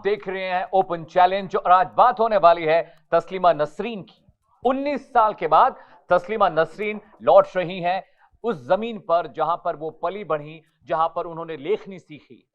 देख रहे हैं ओपन चैलेंज और आज बात होने वाली है तस्लीमा नसरीन की। 19 साल के बाद तस्लीमा नसरीन लौट रही हैं उस जमीन पर जहां पर वो पली बढ़ी, जहां पर उन्होंने लेखनी सीखी।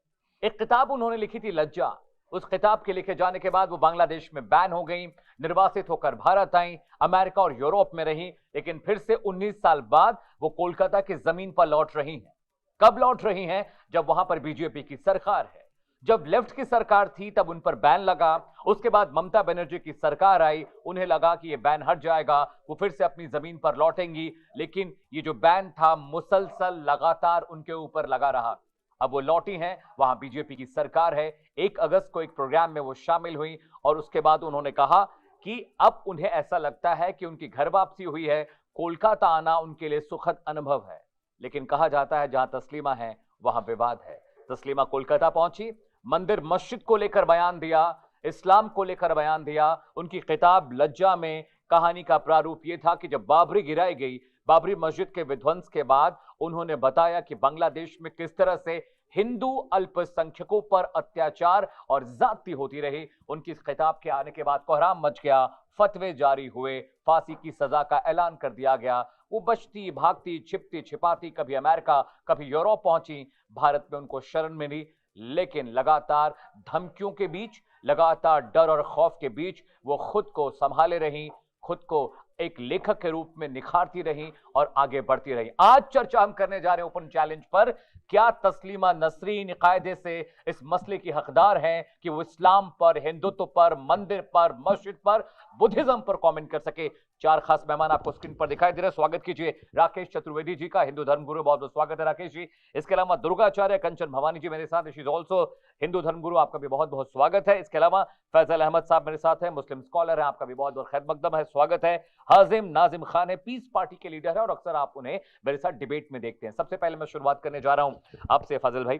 एक किताब उन्होंने लिखी थी लज्जा। उस किताब के लिखे जाने के बाद वो बांग्लादेश में बैन हो गई, निर्वासित होकर भारत आई, अमेरिका और यूरोप में रही, लेकिन फिर से 19 साल बाद वो कोलकाता की जमीन पर लौट रही हैं। कब लौट रही हैं? जब वहां पर बीजेपी की सरकार है। जब लेफ्ट की सरकार थी तब उन पर बैन लगा, उसके बाद ममता बनर्जी की सरकार आई, उन्हें लगा कि ये बैन हट जाएगा, वो फिर से अपनी जमीन पर लौटेंगी, लेकिन ये जो बैन था मुसलसल लगातार उनके ऊपर लगा रहा। अब वो लौटी हैं, वहां बीजेपी की सरकार है। 1 अगस्त को एक प्रोग्राम में वो शामिल हुई और उसके बाद उन्होंने कहा कि अब उन्हें ऐसा लगता है कि उनकी घर वापसी हुई है, कोलकाता आना उनके लिए सुखद अनुभव है। लेकिन कहा जाता है जहां तस्लीमा है वहां विवाद है। तस्लीमा कोलकाता पहुंची, मंदिर मस्जिद को लेकर बयान दिया, इस्लाम को लेकर बयान दिया। उनकी किताब लज्जा में कहानी का प्रारूप यह था कि जब बाबरी गिराई गई, बाबरी मस्जिद के विध्वंस के बाद उन्होंने बताया कि बांग्लादेश में किस तरह से हिंदू अल्पसंख्यकों पर अत्याचार और जाति होती रही। उनकी इस किताब के आने के बाद कोहराम मच गया, फतवे जारी हुए, फांसी की सजा का ऐलान कर दिया गया। वो बचती भागती छिपती छिपाती कभी अमेरिका कभी यूरोप पहुंची, भारत में उनको शरण मिली, लेकिन लगातार धमकियों के बीच, लगातार डर और खौफ के बीच वो खुद को संभाले रही, खुद को एक लेखक के रूप में निखारती रही और आगे बढ़ती रही। आज चर्चा हम करने जा रहे हैं ओपन चैलेंज पर, क्या तस्लीमा नसरीन कायदे से इस मसले की हकदार हैं कि वो इस्लाम पर, हिंदुत्व पर, मंदिर पर, मस्जिद पर, बुद्धिज्म पर कमेंट कर सके। 4 खास मेहमान आपको स्क्रीन पर दिखाई दे रहे हैं। स्वागत कीजिए राकेश चतुर्वेदी जी का, हिंदू धर्मगुरु, बहुत बहुत स्वागत है राकेश जी। इसके अलावा दुर्गाचार्य कंचन भवानी जी मेरे साथ, शी इज ऑल्सो हिंदू धर्मगुरु, आपका भी बहुत बहुत स्वागत है। इसके अलावा फैजल अहमद साहब मेरे साथ हैं, मुस्लिम स्कॉलर हैं, आपका भी बहुत बहुत खैर मकदम है, स्वागत है। हाजिम नाजिम खान है, पीस पार्टी के लीडर है और अक्सर आप उन्हें मेरे साथ डिबेट में देखते हैं। सबसे पहले मैं शुरुआत करने जा रहा हूं आपसे फाजिल भाई।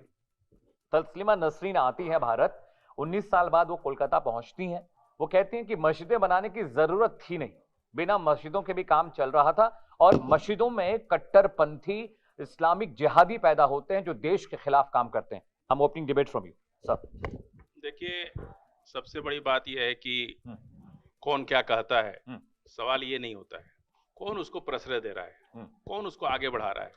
तस्लीमा नसरीन आती है भारत, 19 साल बाद वो कोलकाता पहुंचती हैं। वो कहती हैं कि मस्जिदें बनाने की जरूरत थी नहीं, बिना मस्जिदों के भी काम चल रहा था और मस्जिदों में कट्टरपंथी इस्लामिक जिहादी पैदा होते हैं जो देश के खिलाफ काम करते हैं। हम opening debate from you sir. देखिए, सबसे बड़ी बात यह है कि कौन क्या कहता है, सवाल ये नहीं होता है कौन उसको प्रश्रय दे रहा है, कौन उसको आगे बढ़ा रहा है,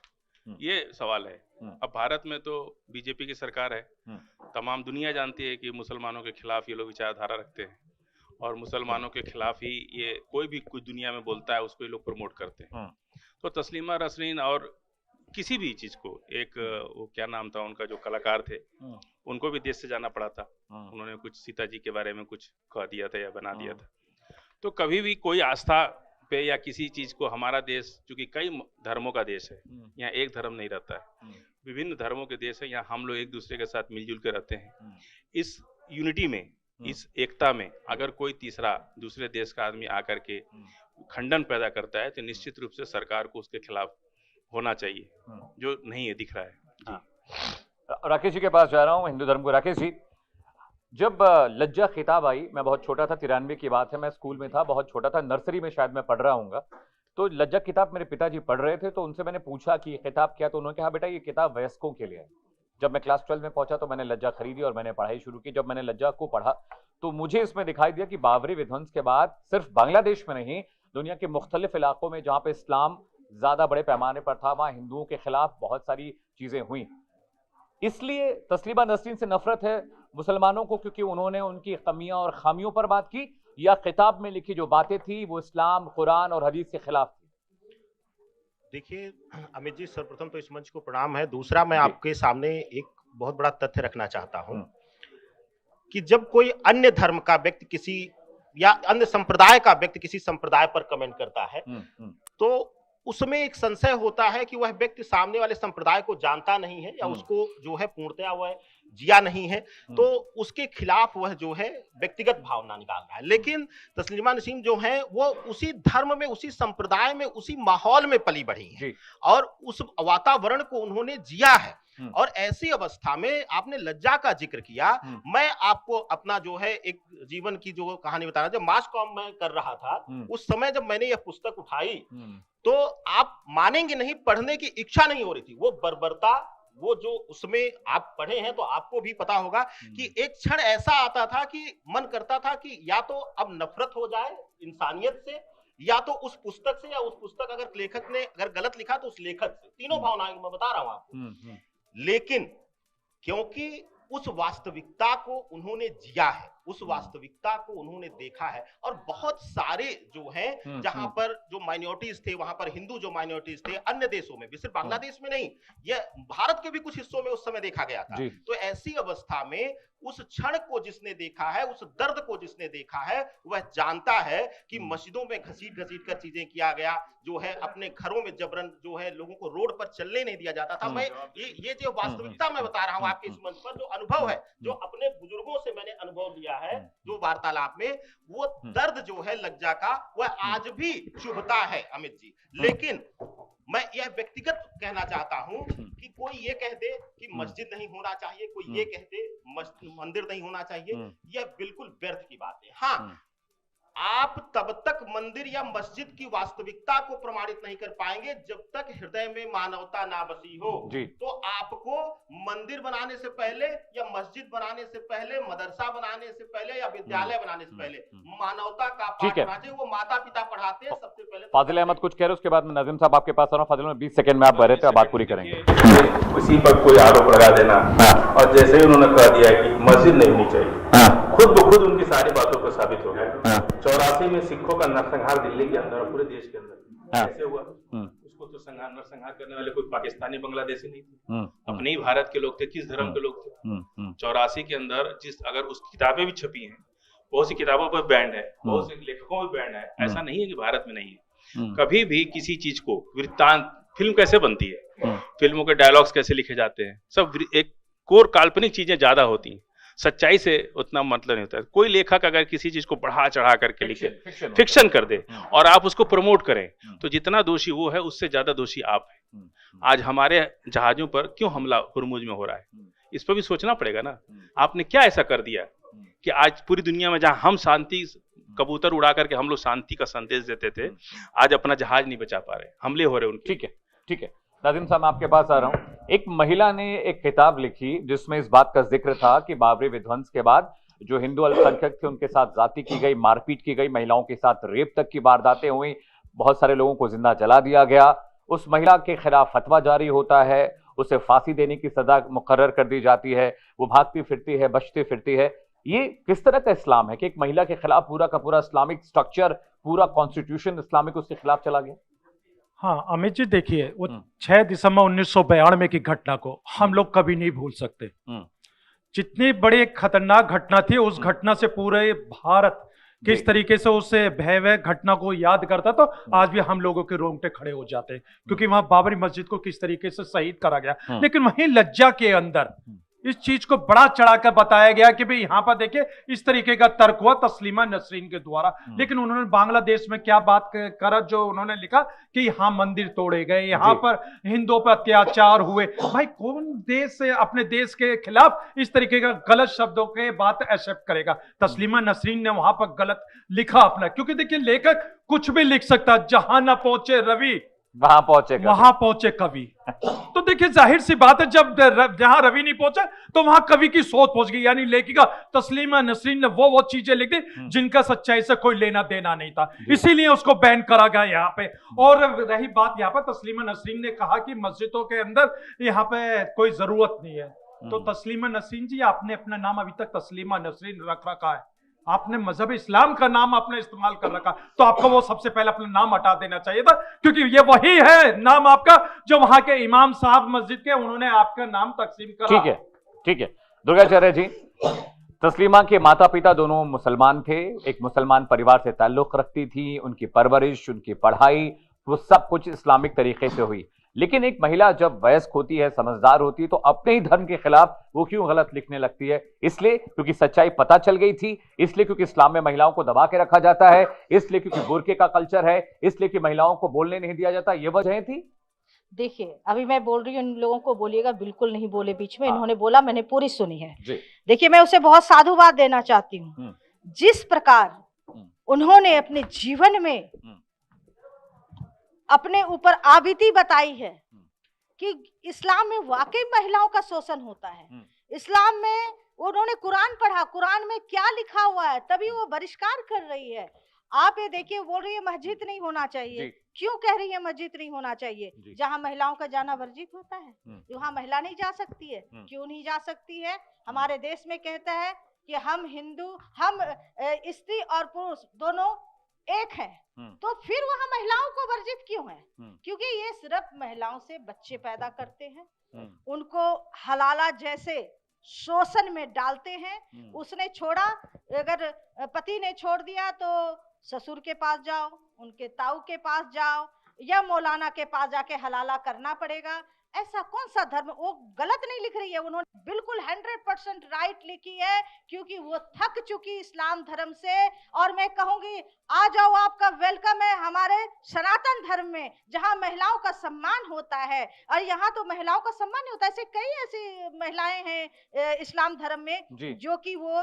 ये सवाल है। अब भारत में तो बीजेपी की सरकार है, तमाम दुनिया जानती है कि मुसलमानों के खिलाफ ये लोग विचारधारा रखते हैं और मुसलमानों के खिलाफ ही ये कोई भी कुछ दुनिया में बोलता है उसको ये लोग प्रमोट करते हैं। तो तस्लीमा नसरीन और किसी भी चीज को, एक वो क्या नाम था उनका जो कलाकार थे, उनको भी देश से जाना पड़ा था। उन्होंने कुछ सीता जी के बारे में कुछ कह दिया था या बना दिया था। तो कभी भी कोई आस्था पे या किसी चीज को, हमारा देश चूंकि कई धर्मों का देश है, यहाँ एक धर्म नहीं रहता है, विभिन्न धर्मों के देश है, यहाँ हम लोग एक दूसरे के साथ मिलजुल के रहते हैं। इस यूनिटी में, इस एकता में अगर कोई तीसरा दूसरे देश का आदमी आकर के खंडन पैदा करता है तो निश्चित रूप से सरकार को उसके खिलाफ होना चाहिए, जो नहीं है, दिख रहा है जी। राकेश जी के पास जा रहा हूं, हिंदू धर्म को। राकेश जी, जब लज्जा खिताब आई, मैं बहुत छोटा था, 93 की बात है, मैं स्कूल में था, बहुत छोटा था, नर्सरी में शायद मैं पढ़ रहा हूँ। तो लज्जा किताब मेरे पिताजी पढ़ रहे थे, तो उनसे मैंने पूछा कि ये किताब क्या, तो उन्होंने कहा बेटा ये किताब वयस्कों के लिए है। जब मैं क्लास 12 में पहुंचा तो मैंने लज्जा खरीदी और मैंने पढ़ाई शुरू की। जब मैंने लज्जा को पढ़ा तो मुझे इसमें दिखाई दिया कि बाबरी विध्वंस के बाद सिर्फ बांग्लादेश में नहीं, दुनिया के मुख्तलिफ इलाकों में जहां पे इस्लाम ज्यादा बड़े पैमाने पर था, वहां हिंदुओं के खिलाफ बहुत सारी चीजें हुई। इसलिए तस्लीमा नसरीन से नफरत है मुसलमानों को क्योंकि उन्होंने उनकी कमियां और खामियों पर बात की, या किताब में लिखी जो बातें थी वो इस्लाम, कुरान और हदीस के खिलाफ थी? देखिए अमित जी, सर्वप्रथम तो इस मंच को प्रणाम है। दूसरा, मैं आपके सामने एक बहुत बड़ा तथ्य रखना चाहता हूं कि जब कोई अन्य धर्म का व्यक्ति किसी या अन्य संप्रदाय का व्यक्ति किसी संप्रदाय पर कमेंट करता है तो उसमें एक संशय होता है कि वह व्यक्ति सामने वाले संप्रदाय को जानता नहीं है या उसको जो है पूर्णतया वह जिया नहीं है, तो उसके खिलाफ वह जो है व्यक्तिगत भावना निकाल रहा है। लेकिन तस्लीमा नसरीन जो है वो उसी धर्म में, उसी संप्रदाय में, उसी माहौल में पली बढ़ी है और उस वातावरण को उन्होंने जिया है। और ऐसी अवस्था में आपने लज्जा का जिक्र किया, मैं आपको अपना जो है एक जीवन की जो कहानी बता रहा, जब मास कॉम में कर रहा था उस समय जब मैंने यह पुस्तक उठाई तो आप मानेंगे नहीं, पढ़ने की इच्छा नहीं हो रही थी। वो बर्बरता, वो जो उसमें आप पढ़े हैं तो आपको भी पता होगा कि एक क्षण ऐसा आता था कि मन करता था कि या तो अब नफरत हो जाए इंसानियत से, या तो उस पुस्तक से, या उस पुस्तक अगर लेखक ने अगर गलत लिखा तो उस लेखक से। तीनों भावनाएं मैं बता रहा हूं आपको। लेकिन क्योंकि उस वास्तविकता को उन्होंने जिया है, उस वास्तविकता को उन्होंने देखा है, और बहुत सारे जो हैं जहां पर जो माइनॉरिटीज थे, वहां पर हिंदू जो माइनॉरिटीज थे अन्य देशों में भी, सिर्फ बांग्लादेश में नहीं, यह भारत के भी कुछ हिस्सों में उस समय देखा गया था। तो ऐसी अवस्था में उस क्षण को जिसने देखा है, उस दर्द को जिसने देखा है, वह जानता है कि मस्जिदों में घसीट घसीट कर चीजें किया गया, जो है अपने घरों में जबरन जो है लोगों को रोड पर चलने नहीं दिया जाता था। मैं ये जो वास्तविकता मैं बता रहा हूं आपके इस मंच पर, जो अनुभव है, जो अपने बुजुर्गों से मैंने अनुभव लिया है जो वार्तालाप में, वो दर्द जो है लज्जा का, वह आज भी चुभता है अमित जी। लेकिन मैं यह व्यक्तिगत कहना चाहता हूं कि कोई ये कह दे कि मस्जिद नहीं होना चाहिए, कोई ये कह दे मंदिर नहीं होना चाहिए, यह बिल्कुल व्यर्थ की बात है। हाँ, आप तब तक मंदिर या मस्जिद की वास्तविकता को प्रमाणित नहीं कर पाएंगे जब तक हृदय में मानवता ना बसी हो। तो आपको मंदिर बनाने से पहले या मस्जिद बनाने से पहले, मदरसा बनाने से पहले या विद्यालय बनाने से पहले मानवता का पाठ पढ़ाना चाहिए। वो माता पिता पढ़ाते हैं सबसे पहले। फाजिल अहमद कुछ कह रहे, उसके बाद में नजीम साहब आपके पास आ रहा हूं। फाजिल में 20 सेकंड में आप बह रहे थे, बात पूरी करेंगे। उसी पर कोई आरोप लगा देना, और जैसे ही उन्होंने कह दिया कि मस्जिद नहीं होनी चाहिए, खुद ब खुद उनकी सारी बातों पर साबित हो गया। 84 में सिखों का नरसंहार दिल्ली के अंदर और पूरे देश के अंदर कैसे हुआ, उसको तो नरसंहार करने वाले कोई पाकिस्तानी बांग्लादेशी नहीं थे, अपने ही भारत के लोग थे। किस धर्म के लोग थे? 84 के अंदर अगर उस किताबें भी छपी हैं, बहुत सी किताबों पर बैंड है, बहुत से लेखकों पर बैंड है। ऐसा नहीं है कि भारत में नहीं है। कभी भी किसी चीज को वृत्तांत, फिल्म कैसे बनती है, फिल्मों के डायलॉग्स कैसे लिखे जाते हैं, सब एक कोर काल्पनिक चीजें ज्यादा होती हैं, सच्चाई से उतना मतलब नहीं होता है। कोई लेखक अगर किसी चीज को बढ़ा चढ़ा करके लिखे, फिक्शन कर दे और आप उसको प्रमोट करें, तो जितना दोषी वो है उससे ज्यादा दोषी आप हैं। आज हमारे जहाजों पर क्यों हमला हुर्मुज में हो रहा है, इस पर भी सोचना पड़ेगा ना। आपने क्या ऐसा कर दिया कि आज पूरी दुनिया में जहां हम शांति, कबूतर उड़ा करके हम लोग शांति का संदेश देते थे, आज अपना जहाज नहीं बचा पा रहे, हमले हो रहे उनके। ठीक है नाज़िम साहब, मैं आपके पास आ रहा हूं। एक महिला ने एक किताब लिखी जिसमें इस बात का जिक्र था कि बाबरी विध्वंस के बाद जो हिंदू अल्पसंख्यक थे उनके साथ जाति की गई, मारपीट की गई, महिलाओं के साथ रेप तक की वारदातें हुई, बहुत सारे लोगों को जिंदा जला दिया गया। उस महिला के खिलाफ फतवा जारी होता है, उसे फांसी देने की सजा मुकर्रर कर दी जाती है, वो भागती फिरती है, बचती फिरती है। ये किस तरह का इस्लाम है कि एक महिला के खिलाफ पूरा का पूरा इस्लामिक स्ट्रक्चर, पूरा कॉन्स्टिट्यूशन इस्लामिक उसके खिलाफ चला गया? हाँ अमित जी, देखिए वो 6 दिसंबर 1992 की घटना को हम लोग कभी नहीं भूल सकते। जितनी बड़ी खतरनाक घटना थी, उस घटना से पूरे भारत किस तरीके से उस भयावह घटना को याद करता, तो आज भी हम लोगों के रोंगटे खड़े हो जाते हैं, क्योंकि वहां बाबरी मस्जिद को किस तरीके से शहीद करा गया। लेकिन वहीं लज्जा के अंदर इस चीज को बड़ा चढ़ाकर बताया गया कि भाई यहाँ पर देखिए इस तरीके का तर्क हुआ तस्लीमा नसरीन के द्वारा। लेकिन उन्होंने बांग्लादेश में क्या बात करा, जो उन्होंने लिखा कि यहाँ मंदिर तोड़े गए, यहाँ पर हिंदुओं पर अत्याचार हुए। भाई कौन देश अपने देश के खिलाफ इस तरीके का गलत शब्दों के बात एक्सेप्ट करेगा? तस्लीमा नसरीन ने वहां पर गलत लिखा अपना, क्योंकि देखिए लेखक कुछ भी लिख सकता, जहां ना पहुंचे रवि वहां पहुंचे कवि। तो देखिए जाहिर सी बात है, जब जहां रवि नहीं पहुंचा तो वहां कवि की सोच पहुंच गई। यानी लेखिका तस्लीमा नसरीन ने वो चीजें लिख दी जिनका सच्चाई से कोई लेना देना नहीं था, इसीलिए उसको बैन करा गया यहाँ पे। और रही बात यहाँ पर, तस्लीमा नसरीन ने कहा कि मस्जिदों के अंदर यहाँ पे कोई जरूरत नहीं है। तो तस्लीमा नसरीन जी, आपने अपना नाम अभी तक तस्लीमा नसरीन रख रखा है, आपने मजहब इस्लाम का नाम आपने इस्तेमाल कर रखा, तो आपको वो सबसे पहले अपना नाम हटा देना चाहिए था, क्योंकि ये वही है नाम आपका जो वहां के इमाम साहब मस्जिद के, उन्होंने आपका नाम तकसीम करा। ठीक है दुर्गाचार्य जी, तस्लीमा के माता पिता दोनों मुसलमान थे, एक मुसलमान परिवार से ताल्लुक रखती थी, उनकी परवरिश, उनकी पढ़ाई, वो सब कुछ इस्लामिक तरीके से हुई। लेकिन एक महिला जब वयस्क होती है, समझदार होती है, तो अपने ही धर्म के खिलाफ वो क्यों गलत लिखने लगती है? इसलिए क्योंकि सच्चाई पता चल गई थी, इसलिए क्योंकि इस्लाम में महिलाओं को दबा के रखा जाता है, इसलिए क्योंकि बुर्के का कल्चर है, इसलिए कि महिलाओं को बोलने नहीं दिया जाता, ये वजह थी। देखिए अभी मैं बोल रही हूँ, इन लोगों को बोलिएगा बिल्कुल नहीं बोले बीच में। इन्होंने बोला, मैंने पूरी सुनी है। देखिए मैं उसे बहुत साधुवाद देना चाहती हूँ। जिस प्रकार उन्होंने अपने जीवन में अपने ऊपर आबिदी बताई है कि इस्लाम में वाकई महिलाओं का शोषण होता है। इस्लाम में उन्होंने कुरान पढ़ा, कुरान में क्या लिखा हुआ है, तभी वो बहिष्कार कर रही है। आप ये देखिए, बोल रही है मस्जिद नहीं होना चाहिए। क्यों कह रही है मस्जिद नहीं होना चाहिए? जहां महिलाओं का जाना वर्जित होता है, वहां महिला नहीं जा सकती है। क्यों नहीं जा सकती है? हमारे देश में कहता है कि हम हिंदू, हम स्त्री और पुरुष दोनों एक हैं, तो फिर वहां महिलाओं को वर्जित क्यों है? क्योंकि ये सिर्फ महिलाओं से बच्चे पैदा करते हैं, उनको हलाला जैसे शोषण में डालते हैं। उसने छोड़ा, अगर पति ने छोड़ दिया तो ससुर के पास जाओ, उनके ताऊ के पास जाओ, या मौलाना के पास जाके हलाला करना पड़ेगा। ऐसा कौन सा धर्म? वो गलत नहीं लिख रही है, उन्होंने बिल्कुल 100% राइट लिखी है, क्योंकि वो थक चुकी इस्लाम धर्म से। और मैं कहूंगी, आ जाओ, आपका वेलकम है हमारे सनातन धर्म में, जहां महिलाओं का सम्मान होता है। और यहाँ तो महिलाओं का सम्मान नहीं होता। ऐसे कई ऐसी महिलाएं हैं इस्लाम धर्म में जो कि वो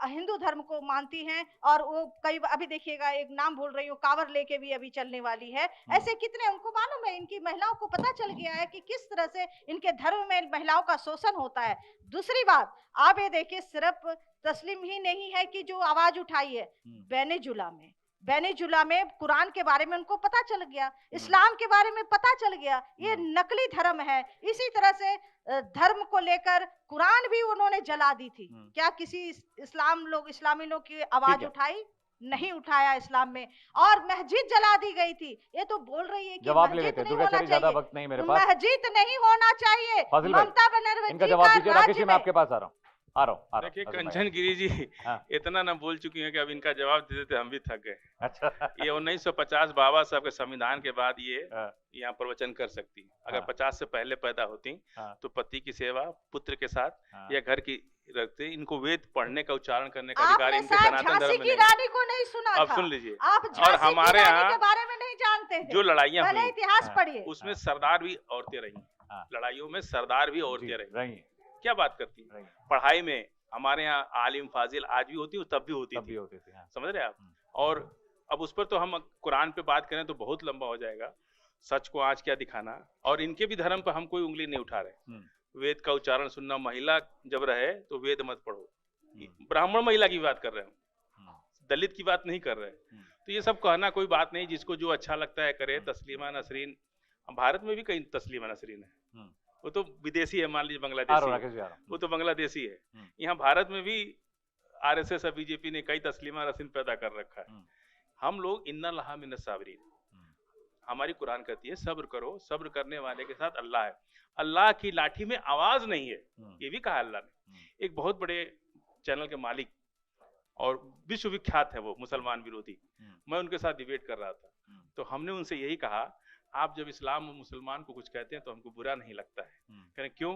हिंदू धर्म को मानती हैं, और वो कई, अभी देखिएगा, एक नाम भूल रही हूँ, कांवर लेके भी अभी चलने वाली है। ऐसे कितने, उनको मालूम है, इनकी महिलाओं को पता चल गया है कि किस तरह से इनके धर्म में महिलाओं का शोषण होता है। दूसरी बात, आप ये देखिए, सिर्फ तस्लीम ही नहीं है कि जो आवाज उठाई है, बेनेजुला में कुरान के बारे में उनको पता चल गया, इस्लाम के बारे में पता चल गया, ये नकली धर्म है। इसी तरह से धर्म को लेकर कुरान भी उन्होंने जला दी थी। क्या किसी इस्लामी लोग की आवाज उठाई? नहीं उठाया इस्लाम में। और मस्जिद जला दी गई थी। ये तो बोल रही है कि जवाब ले लेते हैं, ज्यादा वक्त नहीं मेरे पास। मस्जिद नहीं होना चाहिए। ममता बनर्जी इनका जवाब दीजिए। राकेश जी, मैं आपके पास आ रहा हूँ। देखिए, कंचन गिरी जी इतना ना बोल चुकी हैं कि अब इनका जवाब दे देते हम भी थक गए। अच्छा। ये 1950 बाबा साहब के संविधान के बाद ये यहाँ प्रवचन कर सकती। अगर 50 से पहले पैदा होती तो पति की सेवा पुत्र के साथ या घर की रखते। इनको वेद पढ़ने का, उच्चारण करने का अधिकार इनके सनातन धर्म में रानी को नहीं सुना अब सुन लीजिए। और हमारे यहाँ के बारे में नहीं जानते जो लड़ाइयाँ हुई, इतिहास पढ़िए, उसमें सरदार भी औरतें रही। लड़ाइयों में सरदार भी औरतें रही। क्या बात करती है? पढ़ाई में हमारे यहाँ आलिम फाजिल आज भी होती, तब भी होती थी। समझ रहे आप? और अब उस पर तो हम कुरान पे बात करें तो बहुत लंबा हो जाएगा। सच को आज क्या दिखाना, और इनके भी धर्म पर हम कोई उंगली नहीं उठा रहे। वेद का उच्चारण सुनना, महिला जब रहे तो वेद मत पढ़ो। ब्राह्मण महिला की बात कर रहे हैं, दलित की बात नहीं कर रहे। तो ये सब कहना कोई बात नहीं, जिसको जो अच्छा लगता है करे। तस्लीमा नसरीन, भारत में भी कई तस्लीमा नसरीन है, वो तो विदेशी है, मान लीजिए बांग्लादेशी, वो तो बांग्लादेशी है। यहाँ भारत में भी आरएसएस और बीजेपी ने कई तस्लीमा नसरीन पैदा कर रखा है। हम लोग इन्ना लहा मिनस साबरीन, हमारी कुरान कहती है सब्र करो, सब्र करने वाले के साथ अल्लाह है। अल्लाह की लाठी में आवाज नहीं है, ये भी कहा अल्लाह ने। एक बहुत बड़े चैनल के मालिक और विश्वविख्यात है वो मुसलमान विरोधी, मैं उनके साथ डिबेट कर रहा था, तो हमने उनसे यही कहा, आप जब इस्लाम और मुसलमान को कुछ कहते हैं तो हमको बुरा नहीं लगता है। कहें क्यों?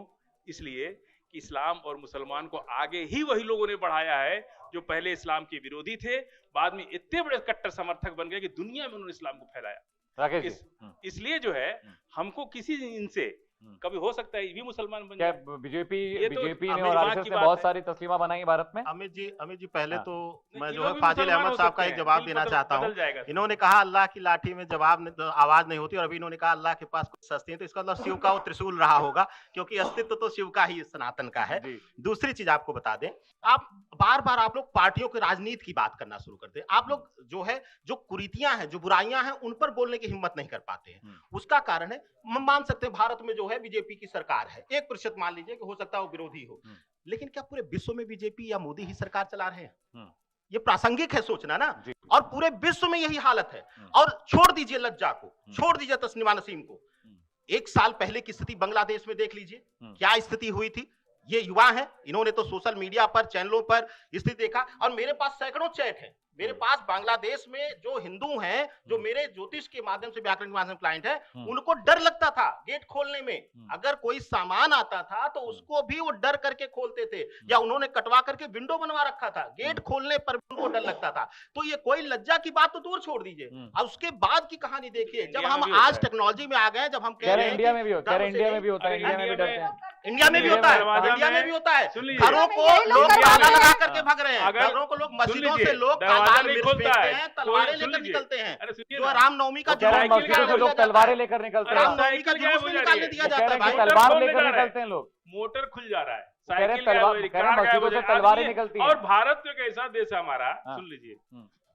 इसलिए कि इस्लाम और मुसलमान को आगे ही वही लोगों ने बढ़ाया है जो पहले इस्लाम के विरोधी थे, बाद में इतने बड़े कट्टर समर्थक बन गए कि दुनिया में उन्होंने इस्लाम को फैलाया। इसलिए जो है, हमको किसी इनसे कभी हो सकता है ये भी मुसलमान बन जाए। बीजेपी ने और आरएसएस ने बहुत सारी तस्लीमा बनाई भारत में। अमित जी पहले तो मैं जो है फाजिल अहमद साहब का एक जवाब देना चाहता हूँ। इन्होंने कहा अल्लाह की लाठी में आवाज नहीं होती, और अभी इन्होंने कहा अल्लाह के पास कुछ सस्ती है, तो इसका मतलब शिव का वो त्रिशूल रहा होगा, क्योंकि अस्तित्व तो शिव का ही, सनातन का है। दूसरी चीज आपको बता दें, आप बार बार आप लोग पार्टियों की राजनीति की बात करना शुरू करते हैं। आप लोग जो है, जो कुरीतियां हैं, जो बुराइयां हैं, उन पर बोलने की हिम्मत नहीं कर पाते हैं। उसका कारण है, हम मान सकते हैं भारत में जो है बीजेपी की सरकार है, 1% मान लीजिए कि हो सकता है वो विरोधी हो, लेकिन क्या पूरे विश्व में बीजेपी या मोदी ही सरकार चला रहे हैं? ये प्रासंगिक है सोचना ना। और पूरे विश्व में यही हालत है। और छोड़ दीजिए लज्जा को, छोड़ दीजिए तस्लीमा नसीम को, 1 साल पहले की स्थिति बांग्लादेश में देख लीजिए, क्या स्थिति हुई थी। ये युवा हैं, इन्होंने तो सोशल मीडिया पर, चैनलों पर स्थिति देखा, और मेरे पास सैकड़ों चैट हैं। मेरे पास बांग्लादेश में जो हिंदू हैं, जो मेरे ज्योतिष के माध्यम से, व्याकरण के माध्यम से क्लाइंट है, उनको डर लगता था गेट खोलने में। अगर कोई सामान आता था तो उसको भी वो डर करके खोलते थे, या उन्होंने कटवा करके विंडो बनवा रखा था, गेट खोलने पर उनको डर लगता था। तो ये कोई लज्जा की बात तो दूर छोड़ दीजिए, और उसके बाद की कहानी देखिए। जब हम आज टेक्नोलॉजी में आ गए, जब हम कह रहे हैं इंडिया में भी होता है, इंडिया में भी होता है, इंडिया में भी डरते हैं, इंडिया में भी होता है, इंडिया में भी होता है। घरों को लोग ताला लगा करके भाग रहे हैं, घरों को लोग, मस्जिदों से लोग ताला भगवान नहीं मिर्च खोलता फेंकते है, हैं, तलवारें सुन लेकर लीजिए। निकलते हैं। अरे सुनिए जो ना, रामनवमी का वो कह रहे हैं जुलूस मस्जिदों से निकाला लोग जाता है। तलवारें लेकर निकलते हैं। रामनवमी का साइकिल गायब जुलूस हो नहीं जा निकालने रही है। दिया वो कह जाता रहे है हैं कि भाई। तलवार मोटर लेकर खोलने जा रहे निकलते हैं लोग। मोटर खुल जा रहा है, कह रहे हैं साइकिल गायब तलवार- हो जा रही, कह रहे हैं कार गायब हो मस्जिदों जा से रही, तलवारें आदमी- निकलती हैं। और भारत तो एक ऐसा देश है हमारा, हाँ। सुन लीजिए,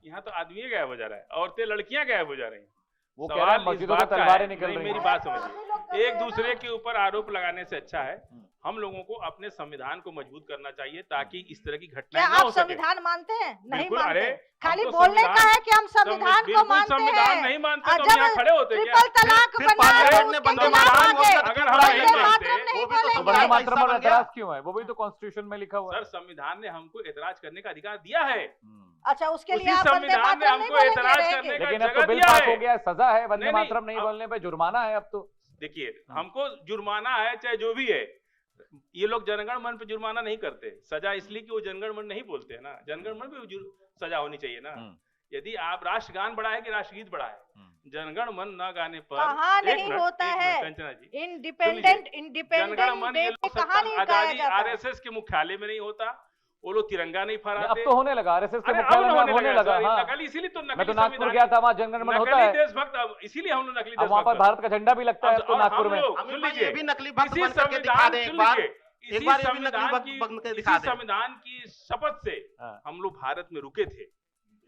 यहाँ तो आदमी गायब हो जा रहा है, औरतें लड़कियां गायब हो जा रही हैं। वो कह रहे हैं सवाल इस मस्जिदों से बात का तलवारें है, निकल नहीं, रही मेरी हैं। बात समझिए, एक दूसरे के ऊपर आरोप लगाने से अच्छा है हम लोगों को अपने संविधान को मजबूत करना चाहिए, ताकि इस तरह की क्या घटनाएं ना आप हो सके। संविधान मानते हैं? नहीं बिल्कुल, मानते। अरे, खाली हम तो बोलने का संविधान- है कि हम संविधान को बिल्कुल मानते संविधान हैं। नहीं मानते और तो हम यहाँ जब खड़े होते क्या? ट्रिपल तलाक फिर बना पार्लियामेंट है, ने उसके वंदे खिलाफ मातरम आगे बोलकर अगर हम वंदे नहीं मातरम मानते, नहीं वो भी तो बोलेंगे। तो वंदे संविधान मातरम पर बन गया। एतराज क्यों है? वो भी तो कॉन्स्टिट्यूशन में लिखा हुआ है। सर संविधान ने हमको एतराज करने का अधिकार दिया है, अच्छा, उसके उसी लिए आप वंदे संविधान ने मातरम नहीं हमको एतराज बोलेंगे, करने रहेंगे। का लेकिन अब जगह तो बिल दिया पास है। हो गया है, सजा है वंदे नहीं, नहीं, मातरम नहीं अब- बोलने पे, जुर्माना है अब तो। देखिए हमको जुर्माना है चाहे जो भी है, ये लोग जनगण मन पे जुर्माना नहीं करते, सजा इसलिए कि वो जनगण मन नहीं बोलते हैं ना, जनगण मन पे सजा होनी चाहिए ना। यदि आप राष्ट्रगान बड़ा है कि राष्ट्रगीत बड़ा है, जनगण मन न गाने पर कहाँ एक नहीं मिनट, होता एक है। मिनट, कंचना जी, इंडिपेंडेंट जनगण इंडिपेंडेंट मन डे ये पे लोग कहाँ नहीं गाया आजादी जाता? आरएसएस के मुख्यालय में नहीं होता, वो लोग तिरंगा नहीं अब फहराते। तो होने लगा, आरएसएस के अरे अब मुख्यालय में होने लगा। सर, हाँ, नकली, इसीलिए तो मैं नकली तो नागपुर संविधान- गया था, वहाँ जनगण मन होता नकली है। देशभक्त, अब इसीलिए हम लोग नकली अब वहाँ पर देशभक्त। भारत का झंडा भी लगता है अब तो और नागपुर हम में। लोग, अमित सुन भाई, लीजिए, ये भी नकली भक्त इसी बन करके दिखा संविधान- दें एक सुन बार। लीजिए, एक इसी बार ये भी नकली संविधान भक्त की- बन के इसी दिखा दें। संविधान की शपथ से हाँ। हम लोग भारत में रुके थे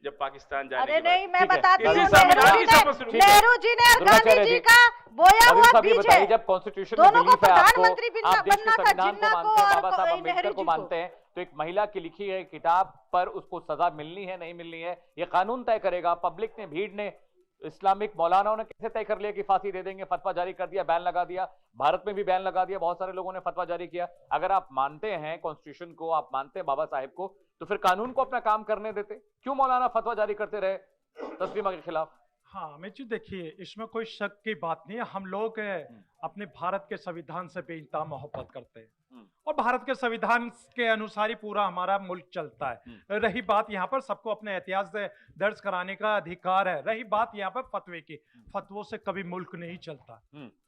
जब पाकिस्तान जाने अरे के बाद। नहीं, मैं ठीक है, बताती इसी हूँ, संविधान की शपथ से रुके थे। नेहरू जी ने और दुर्गाचार्य गांधी जी जी, का बोया अभी हुआ साहब ये बीज बताइए, है। जब कॉन्स्टिट्यूशन में दोनों को बिलीफ है आपको, प्रधानमंत्री आप देश के बनना था, संविधान को जिन्ना को मानते हैं, और बाबा साहब नेहरू अम्बेडकर जी को को। मानते हैं, तो एक महिला की लिखी है किताब पर उसको सजा मिलनी है नहीं मिलनी है, ये कानून तय करेगा। पब्लिक ने, भीड़ ने, इस्लामिक मौलानाओं ने कैसे तय कर लिया कि फांसी दे देंगे? फतवा जारी कर दिया, बैन लगा दिया, भारत में भी बैन लगा दिया, बहुत सारे लोगों ने फतवा जारी किया। अगर आप मानते हैं कॉन्स्टिट्यूशन को, आप मानते हैं बाबा साहेब को, तो फिर कानून को अपना काम करने देते। क्यों मौलाना फतवा जारी करते रहे तस्लीमा के खिलाफ? हाँ अमित जी, देखिए इसमें कोई शक की बात नहीं है। हम लोग अपने भारत के संविधान से बेइंतहा मोहब्बत करते हैं और भारत के संविधान के अनुसार ही पूरा हमारा मुल्क चलता है। रही बात यहाँ पर सबको अपने इतिहास दर्ज कराने का अधिकार है। रही बात यहाँ पर फतवे की, फतवों से कभी मुल्क नहीं चलता।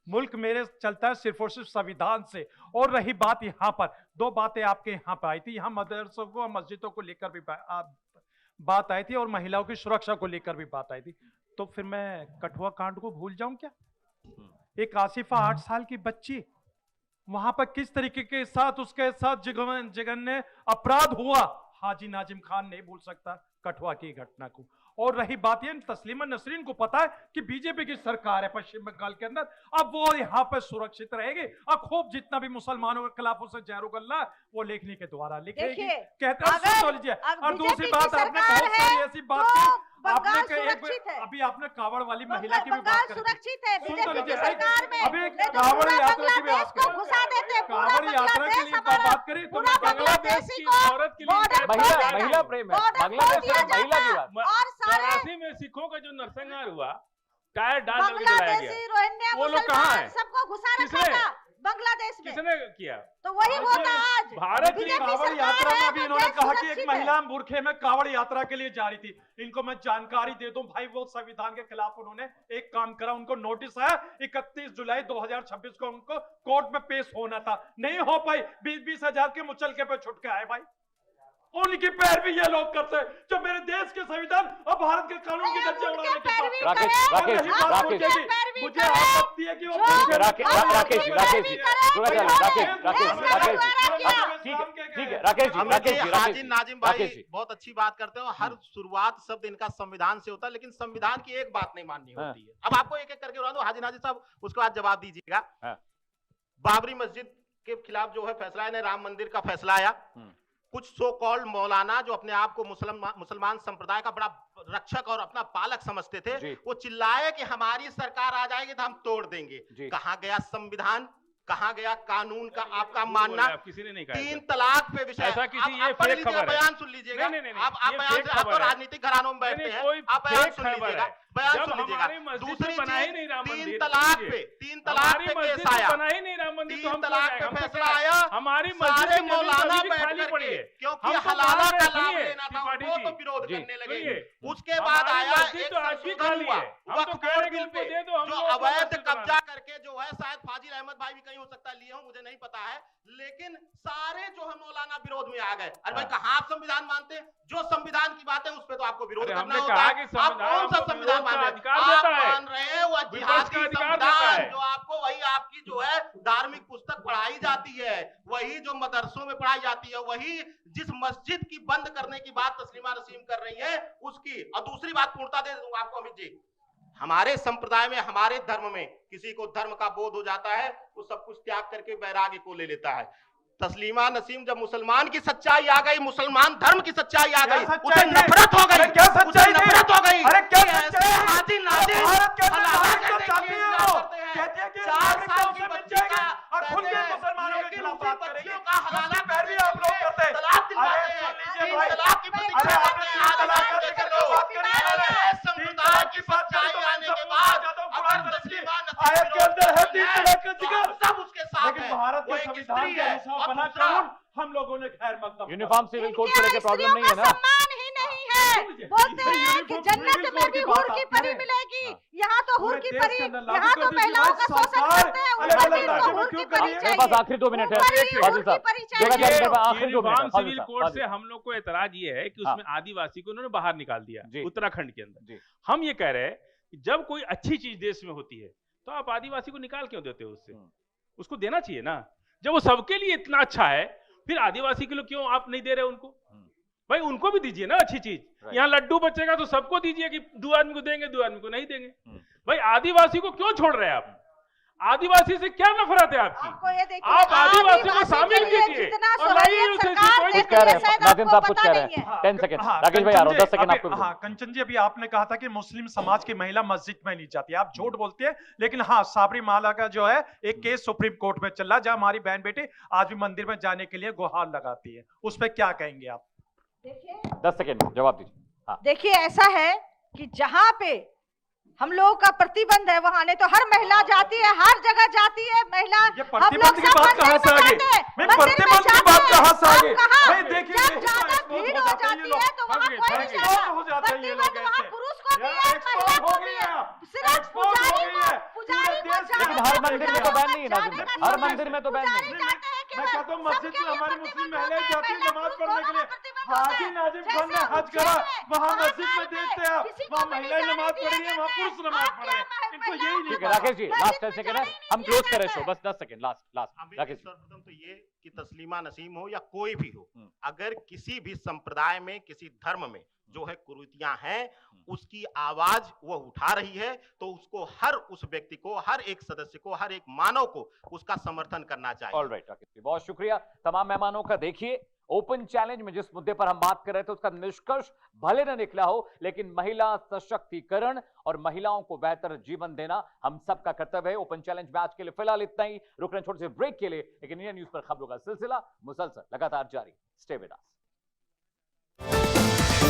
मुल्क मेरे चलता है सिर्फ और सिर्फ संविधान से। और रही बात यहाँ पर, दो बातें आपके यहाँ पर आई थी, यहाँ मदरसों को, मस्जिदों को लेकर भी बात आई थी और महिलाओं की सुरक्षा को लेकर भी बात आई थी। तो फिर मैं कठुआ कांड को भूल जाऊं क्या? एक आसिफा 8 साल की बच्ची, वहां पर किस तरीके के साथ उसके साथ जघन्य अपराध हुआ, हाजी नाजिम खान नहीं भूल सकता कठुआ की घटना को। और रही बात ये, तस्लीमा नसरीन को पता है कि बीजेपी की सरकार है पश्चिम बंगाल के अंदर, अब वो यहाँ पर सुरक्षित रहेगी। अब खूब जितना भी मुसलमानों के खिलाफ उसे जहरुगल्ला वो लेखनी के द्वारा लिखेगी। कहते हैं सुन लीजिए। और दूसरी बात, आपने बहुत सारी ऐसी बात की, आपने अभी आपने कावड़ वाली महिला की भी बात करी। सुरक्षित है सुन तो लीजिए, सरकार में। अभी नहीं तो कावड़ पूरा यात्रा की भी बांग्लादेश बात को घुसा देते हैं, पूरा कावड़ यात्रा के लिए बांग्लादेश बात करी तो पूरा बांग्लादेशी को औरत के लिए border महिला खोल देना। महिला प्रेम है, border बांग्लादेश खोल दिया में महिला की जाता। बात। और सारे 84 में सिखों का जो नरसंहार हुआ, टायर डाल करके जलाया बांग्लादेशी, गया, रोहिंग्या, वो लोग कहाँ मुसलमान हैं? सबको घुसा रखा किसने? था बांग्लादेश में। किसने किया? तो वही होता आज। भारत की बीजेपी कावड़ सरकार यात्रा है में भी तो इन्होंने देश कहा कि एक सुरक्षित है। महिला बुरखे में कावड़ यात्रा के लिए जा रही थी। इनको मैं जानकारी दे दूं भाई, वो संविधान के खिलाफ उन्होंने एक काम करा, उनको नोटिस आया 31 जुलाई 2026 को उनको कोर्ट में पेश होना था, नहीं हो पाई। 20-20 हजार के मुचलके पे छुट के आए भाई। उनकी पैरवी ये लोग करते हैं जो मेरे देश के संविधान और भारत के कानून की धज्जियां उड़ाने के बाद। राकेश जी, मुझे आपत्ति है कि वो राकेश जी, ठीक है राकेश जी, हाजी नाजिम भाई राकेश जी। बहुत अच्छी बात करते हो। हर शुरुआत शब्द इनका संविधान से होता है, लेकिन संविधान की एक बात नहीं माननी होती है। अब आपको एक एक करके बता दो, हाजी नाजिम साहब उसके बाद जवाब दीजिएगा। बाबरी मस्जिद के खिलाफ जो है फैसला है, राम मंदिर का फैसला आया, कुछ सो कॉल्ड मौलाना जो अपने आप को मुसलमान संप्रदाय का बड़ा रक्षक और अपना पालक समझते थे, वो चिल्लाए कि हमारी सरकार आ जाएगी तो हम तोड़ देंगे। कहां गया संविधान, कहां गया कानून का आपका मानना? किसी ने नहीं कहा 3 तलाक पे विषय। ऐसा किसी, ये आप पढ़ फेक लीजिएगा, खबर है। बयान सुन लीजिएगा। नहीं, आप बयान से, आप तो राजनीतिक घरानों में बैठते हैं, आप बयान सुन लीजिएगा, बयान सुन लीजिएगा। दूसरी चीज, 3 तलाक पे केस आया, 3 तलाक पे फैसला आया, हमारी सारे मौलाना बैठ खाली करके, पड़ी है, क्योंकि हम तो हलाला का सुनिए, लाभ लेना था, त्रिपाठी वो जी, तो विरोध जी, करने लगे। सुनिए, उसके बाद हमारी आया मस्जिद एक तो आज भी संशोधन खाली हुआ है, हम तो वक्फ कह रहे बोर्ड बिल हैं पे, उनको दे दो, हम जो लोग अपना अवैध मस्जिद कब्जा बना करके जो है, शायद फाजिल अहमद भाई भी कहीं हो सकता है लिए हो, मुझे नहीं पता है, लेकिन सारे जो है मौलाना विरोध में आ गए। अरे भाई कहाँ आप संविधान मानते हैं? जो संविधान की बात है उस पर तो आपको विरोध अरे करना हमने होता कहा है। कि आप संविधान कौन सा आपको संविधान विरोध का मान रहे अधिकार हैं? आप देता है। मान रहे हैं वो विपक्ष जिहादी का अधिकार देता संविधान, है। जो आपको वही आपकी जो है धार्मिक पुस्तक पढ़ाई जाती है, वही जो मदरसों में पढ़ाई जाती है, वही जिस मस्जिद की बंद करने की बात तस्लीमा नसीम कर रही है उसकी। और दूसरी बात पूर्णता दे दूंगा आपको अमित जी, हमारे संप्रदाय में, हमारे धर्म में किसी को धर्म का बोध हो जाता है वो सब कुछ त्याग करके वैराग्य को ले लेता है। तस्लीमा नसीम जब मुसलमान की सच्चाई आ गई, मुसलमान धर्म की सच्चाई आ गई, उसे नफरत हो गई, क्या उसे सच्चाई नफरत हो गई। अरे क्या कि ऐसे सच्चाई? हादी नादिर भारत के अंदर हलाला नागरिकता करने के चाहती लिए है इंतजार वो। करते हैं। कहती है कि 4 नागरिकता साल उसे की मिल बच्ची जाएगी का और खुद कहते के हैं, मुसलमानों के लेकिन खिलाफ उसी बात करेंगे। बच्चियों का हलाला पैरवी आप लोग करते हैं। तलाक अरे दिलवाते सुन हैं। लीजिए तीन भाई, तलाक की अरे प्रतीक्षा आपने करते हैं। 3 तलाक आज करने के की लोग बात करी है। ऐसे संप्रदाय की सच्चाई तो मैं आने सब के पूछना बाद चाहता हूं, अगर कुरान शरीफ तस्लीमा की नसीम आयत के विरोध अंदर है करती 3 है, तलाक का तो जिक्र। हम सब उसके साथ लेकिन हैं। भारत वो के एक संविधान स्त्री के है अनुसार और बना दूसरा कानून हम लोगों ने खैर मकदम यूनिफॉर्म सिविल कोड को इनके लेकर प्रॉब्लम स्त्रियों नहीं है का ना? सम्मान ही नहीं है। बोलते हैं कि यूनिफॉर्म जन्नत सिविल में कोड भी की हूर बात की आप परी करें। मिलेगी, हाँ। यहाँ तो हूर पूरे की देश परी, के अंदर लागू यहाँ कर तो दीजिए महिलाओं भाई, का शोषण सरकार करते हैं, अलग ऊपर अलग से राज्यों इनको में हूर क्यों की कर परी रही है? मेरे चाहिए। पास आखिरी 2 मिनट है। ऊपर ही हूर फाजिल की साहब, परी जगह चाहिए। मेरे पास आखिरी 2 मिनट है। यूनिफॉर्म फाजिल सिविल साहब, कोड फाजिल से साहब। हम लोग को एतराज ये है कि उसमें आदिवासी को उन्होंने बाहर निकाल दिया जी। उत्तराखंड के अंदर। जी। हम ये कह रहे हैं कि जब कोई अच्छी चीज देश में होती है तो आप आदिवासी को निकाल क्यों देते हो उससे? उसको देना चाहिए ना। जब वो सबके लिए इतना अच्छा है फिर आदिवासी के लिए क्यों आप नहीं दे रहे उनको? भाई उनको भी दीजिए ना अच्छी चीज। यहाँ लड्डू बचेगा तो सबको दीजिए कि 2 आदमी को देंगे 2 आदमी को नहीं देंगे। भाई आदिवासी को क्यों छोड़ रहे हैं आप? आदिवासी से क्या नफरत है आपकी? आपको ये देखिए, आप आदिवासी को आदिवासी शामिल के लिए कीजिए जितना और लाइए सहूलियत उसे सरकार कोई कुछ देती कह रहे है, हैं शायद नाजिम आपको साहब, कुछ पता कह रहे नहीं है। हैं। 10 सेकंड हाँ, राकेश भाई आ रहा हूं, 10 सेकंड अभी- आपको भी हाँ, दूंगा। कंचन जी, अभी आपने कहा था कि मुस्लिम समाज की महिला मस्जिद में नहीं जाती। आप झूठ बोलते हैं, लेकिन हाँ, साबरीमाला का जो है एक केस सुप्रीम कोर्ट में चल रहा है, जहां हमारी बहन बेटी आज भी मंदिर में जाने के लिए गुहार लगाती है। उस पर क्या कहेंगे आप? देखिए 10 सेकंड में जवाब दीजिए। हाँ। देखिए, ऐसा है कि जहाँ पे हम लोगों का प्रतिबंध है वहां नहीं तो हर महिला जाती है, हर जगह जाती है महिला। ये हम प्रतिबंध लोग की सब बात कहाँ से आ गई? मैं प्रतिबंध की बात कहाँ से आ गई? भाई देखिए, जब देखिए, ज्यादा expose भीड़ हो हो जाते हैं ये जाती लोग। है तो वहाँ भाग गए, कोई भाग नहीं गए। जाता। हो जाते हैं ये लोग प्रतिबंध वहाँ ऐसे। पुरुष को भी यार, है, expose महिला हो को गई भी है है। आप। सिर्फ expose हो पुजारी गई को, है। पुजारी पूरे को देश में। लेकिन हर मंदिर में तो बैन नहीं है जाने नाजिम, का हर मंदिर में तो बैन नहीं। पुजारी जाते हैं मैं कहता हूँ मस्जिद में हमारी मुस्लिम महिलाएं जाती है नमाज पढ़ने के लिए। प्रतिबंध हाजी नाजिम खान ने हज करा, वहाँ मस्जिद में देखते हैं आप, वहाँ महिलाएं नमाज पढ़ रही है, वहाँ पुरुष नमाज पढ़ रहे हैं। इनको यही नहीं ठीक है पता। राकेश जी, लास्ट 10 सेकंड है, हम क्लोज करें शो, बस 10 सेकंड लास्ट अभी राकेश जी। सर्वप्रथम तो ये कि तस्लीमा नसीम हो या कोई भी हो, अगर किसी भी संप्रदाय में, किसी धर्म में जो है कुरीतियां हैं, उसकी आवाज वो उठा रही है, तो उसको हर उस व्यक्ति को, हर एक सदस्य को, हर एक मानव को उसका समर्थन करना चाहिए। ऑलराइट राकेश जी, बहुत शुक्रिया तमाम मेहमानों का। देखिए, ओपन चैलेंज में जिस मुद्दे पर हम बात कर रहे थे उसका निष्कर्ष भले न निकला हो, लेकिन महिला सशक्तिकरण और महिलाओं को बेहतर जीवन देना हम सबका कर्तव्य है। ओपन चैलेंज में आज के लिए फिलहाल इतना ही। रुक रहे छोटे से ब्रेक के लिए, लेकिन इंडिया न्यूज पर खबरों का सिलसिला मुसलसल लगातार जारी। Stay with us.